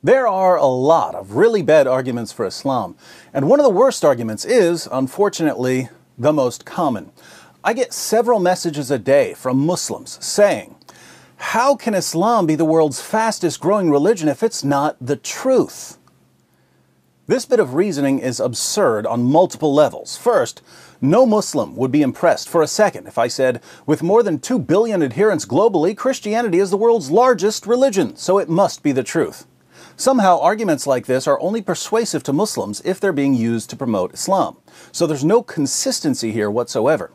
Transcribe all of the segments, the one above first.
There are a lot of really bad arguments for Islam, and one of the worst arguments is, unfortunately, the most common. I get several messages a day from Muslims saying, "How can Islam be the world's fastest growing religion if it's not the truth?" This bit of reasoning is absurd on multiple levels. First, no Muslim would be impressed for a second if I said, with more than 2 billion adherents globally, Christianity is the world's largest religion, so it must be the truth. Somehow, arguments like this are only persuasive to Muslims if they're being used to promote Islam. So there's no consistency here whatsoever.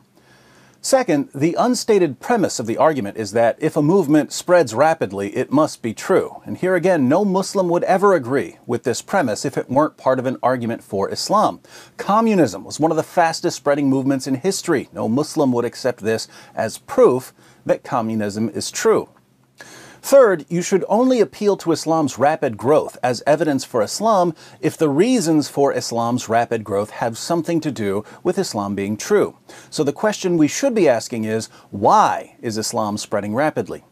Second, the unstated premise of the argument is that if a movement spreads rapidly, it must be true. And here again, no Muslim would ever agree with this premise if it weren't part of an argument for Islam. Communism was one of the fastest spreading movements in history. No Muslim would accept this as proof that communism is true. Third, you should only appeal to Islam's rapid growth as evidence for Islam if the reasons for Islam's rapid growth have something to do with Islam being true. So the question we should be asking is, why is Islam spreading rapidly?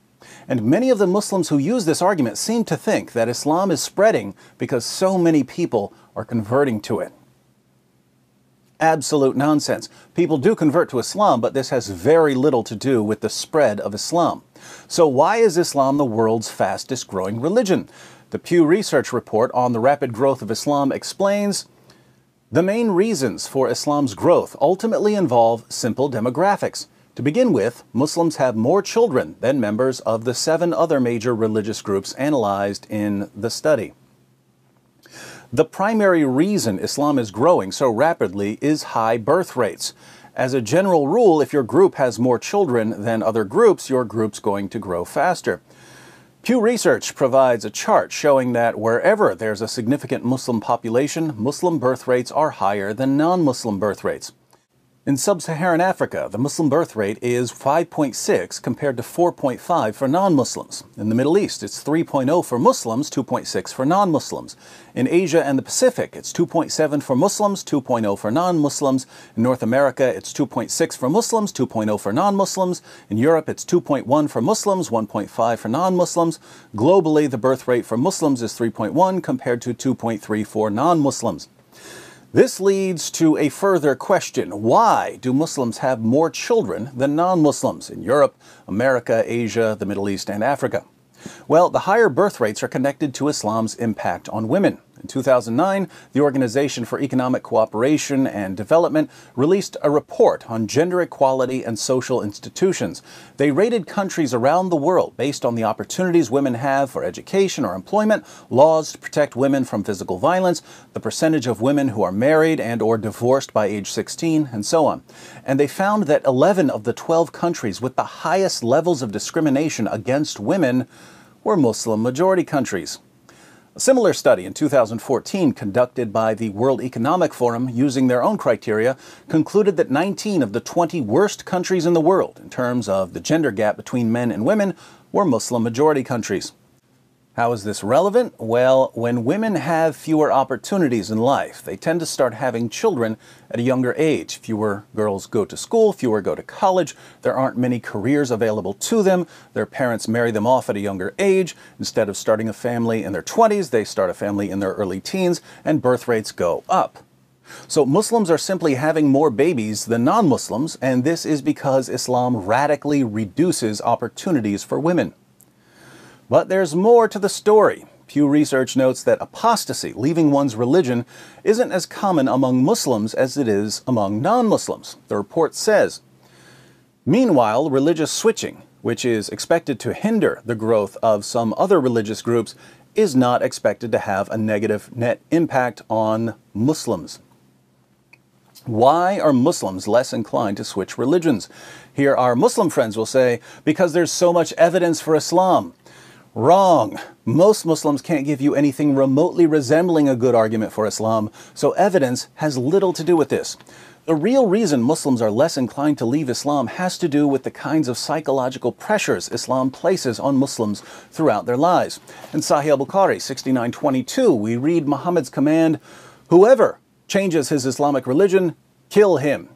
And many of the Muslims who use this argument seem to think that Islam is spreading because so many people are converting to it. Absolute nonsense. People do convert to Islam, but this has very little to do with the spread of Islam. So why is Islam the world's fastest growing religion? The Pew Research report on the rapid growth of Islam explains, the main reasons for Islam's growth ultimately involve simple demographics. To begin with, Muslims have more children than members of the 7 other major religious groups analyzed in the study. The primary reason Islam is growing so rapidly is high birth rates. As a general rule, if your group has more children than other groups, your group's going to grow faster. Pew Research provides a chart showing that wherever there's a significant Muslim population, Muslim birth rates are higher than non-Muslim birth rates. In sub-Saharan Africa, the Muslim birth rate is 5.6 compared to 4.5 for non-Muslims. In the Middle East, it's 3.0 for Muslims, 2.6 for non-Muslims. In Asia and the Pacific, it's 2.7 for Muslims, 2.0 for non-Muslims. In North America, it's 2.6 for Muslims, 2.0 for non-Muslims. In Europe, it's 2.1 for Muslims, 1.5 for non-Muslims. Globally, the birth rate for Muslims is 3.1 compared to 2.3 for non-Muslims. This leads to a further question. Why do Muslims have more children than non-Muslims in Europe, America, Asia, the Middle East, and Africa? Well, the higher birth rates are connected to Islam's impact on women. In 2009, the Organization for Economic Cooperation and Development released a report on gender equality and social institutions. They rated countries around the world based on the opportunities women have for education or employment, laws to protect women from physical violence, the percentage of women who are married and or divorced by age 16, and so on. And they found that 11 of the 12 countries with the highest levels of discrimination against women were Muslim-majority countries. A similar study in 2014 conducted by the World Economic Forum using their own criteria concluded that 19 of the 20 worst countries in the world in terms of the gender gap between men and women were Muslim-majority countries. How is this relevant? Well, when women have fewer opportunities in life, they tend to start having children at a younger age. Fewer girls go to school, fewer go to college, there aren't many careers available to them, their parents marry them off at a younger age. Instead of starting a family in their 20s, they start a family in their early teens, and birth rates go up. So Muslims are simply having more babies than non-Muslims, and this is because Islam radically reduces opportunities for women. But there's more to the story. Pew Research notes that apostasy, leaving one's religion, isn't as common among Muslims as it is among non-Muslims. The report says, meanwhile, religious switching, which is expected to hinder the growth of some other religious groups, is not expected to have a negative net impact on Muslims. Why are Muslims less inclined to switch religions? Here our Muslim friends will say, because there's so much evidence for Islam. Wrong. Most Muslims can't give you anything remotely resembling a good argument for Islam, so evidence has little to do with this. The real reason Muslims are less inclined to leave Islam has to do with the kinds of psychological pressures Islam places on Muslims throughout their lives. In Sahih al-Bukhari 69:22, we read Muhammad's command, "Whoever changes his Islamic religion, kill him."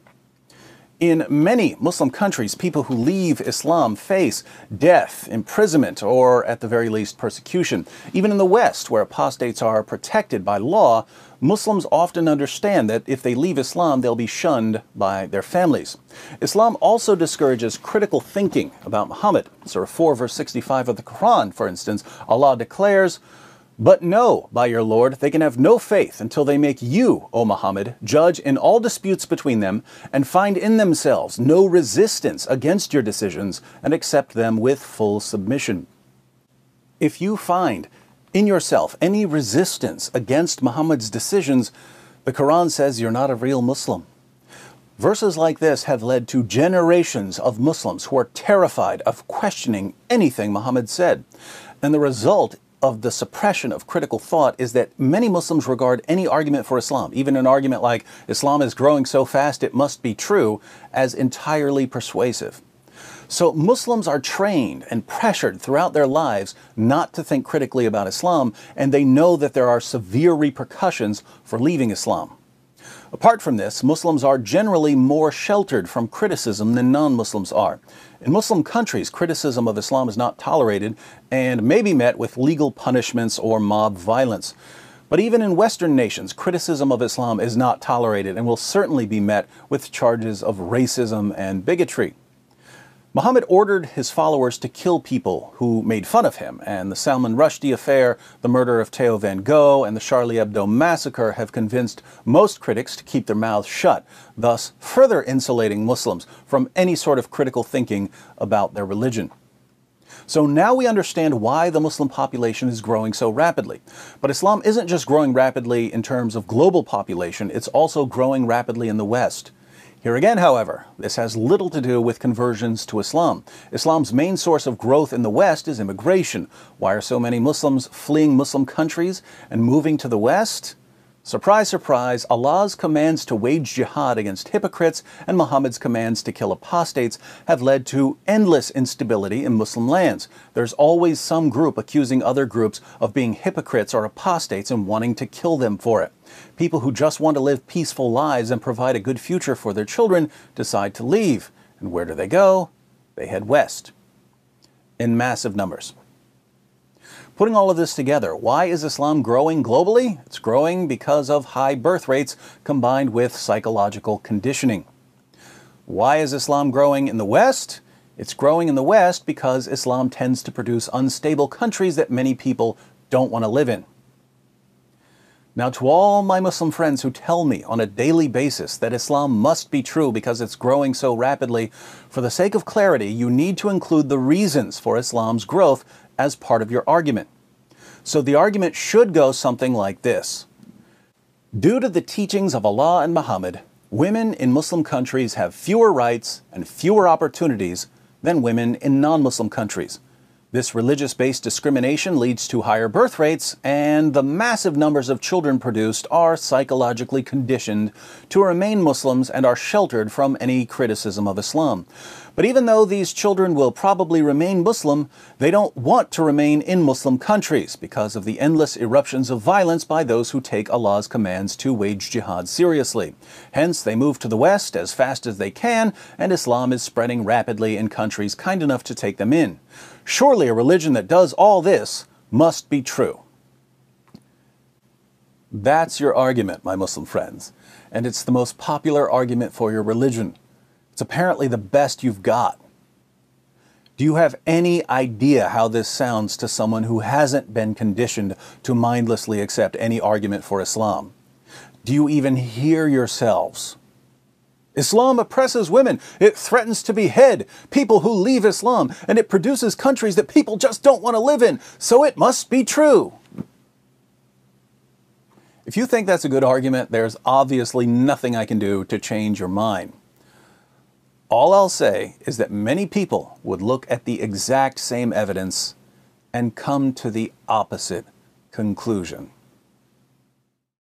In many Muslim countries, people who leave Islam face death, imprisonment, or at the very least persecution. Even in the West, where apostates are protected by law, Muslims often understand that if they leave Islam, they'll be shunned by their families. Islam also discourages critical thinking about Muhammad. Surah 4, verse 65 of the Quran, for instance, Allah declares, "But know, by your Lord, they can have no faith until they make you, O Muhammad, judge in all disputes between them, and find in themselves no resistance against your decisions, and accept them with full submission." If you find in yourself any resistance against Muhammad's decisions, the Quran says you're not a real Muslim. Verses like this have led to generations of Muslims who are terrified of questioning anything Muhammad said. And the result of the suppression of critical thought is that many Muslims regard any argument for Islam, even an argument like Islam is growing so fast it must be true, as entirely persuasive. So Muslims are trained and pressured throughout their lives not to think critically about Islam, and they know that there are severe repercussions for leaving Islam. Apart from this, Muslims are generally more sheltered from criticism than non-Muslims are. In Muslim countries, criticism of Islam is not tolerated and may be met with legal punishments or mob violence. But even in Western nations, criticism of Islam is not tolerated and will certainly be met with charges of racism and bigotry. Muhammad ordered his followers to kill people who made fun of him, and the Salman Rushdie affair, the murder of Theo van Gogh, and the Charlie Hebdo massacre have convinced most critics to keep their mouths shut, thus further insulating Muslims from any sort of critical thinking about their religion. So now we understand why the Muslim population is growing so rapidly. But Islam isn't just growing rapidly in terms of global population, it's also growing rapidly in the West. Here again, however, this has little to do with conversions to Islam. Islam's main source of growth in the West is immigration. Why are so many Muslims fleeing Muslim countries and moving to the West? Surprise, surprise, Allah's commands to wage jihad against hypocrites and Muhammad's commands to kill apostates have led to endless instability in Muslim lands. There's always some group accusing other groups of being hypocrites or apostates and wanting to kill them for it. People who just want to live peaceful lives and provide a good future for their children decide to leave. And where do they go? They head west in massive numbers. Putting all of this together, why is Islam growing globally? It's growing because of high birth rates combined with psychological conditioning. Why is Islam growing in the West? It's growing in the West because Islam tends to produce unstable countries that many people don't want to live in. Now, to all my Muslim friends who tell me on a daily basis that Islam must be true because it's growing so rapidly, for the sake of clarity, you need to include the reasons for Islam's growth as part of your argument. So the argument should go something like this. Due to the teachings of Allah and Muhammad, women in Muslim countries have fewer rights and fewer opportunities than women in non-Muslim countries. This religious-based discrimination leads to higher birth rates, and the massive numbers of children produced are psychologically conditioned to remain Muslims and are sheltered from any criticism of Islam. But even though these children will probably remain Muslim, they don't want to remain in Muslim countries because of the endless eruptions of violence by those who take Allah's commands to wage jihad seriously. Hence, they move to the West as fast as they can, and Islam is spreading rapidly in countries kind enough to take them in. Surely a religion that does all this must be true. That's your argument, my Muslim friends, and it's the most popular argument for your religion. It's apparently the best you've got. Do you have any idea how this sounds to someone who hasn't been conditioned to mindlessly accept any argument for Islam? Do you even hear yourselves? Islam oppresses women. It threatens to behead people who leave Islam, and it produces countries that people just don't want to live in, so it must be true. If you think that's a good argument, there's obviously nothing I can do to change your mind. All I'll say is that many people would look at the exact same evidence and come to the opposite conclusion.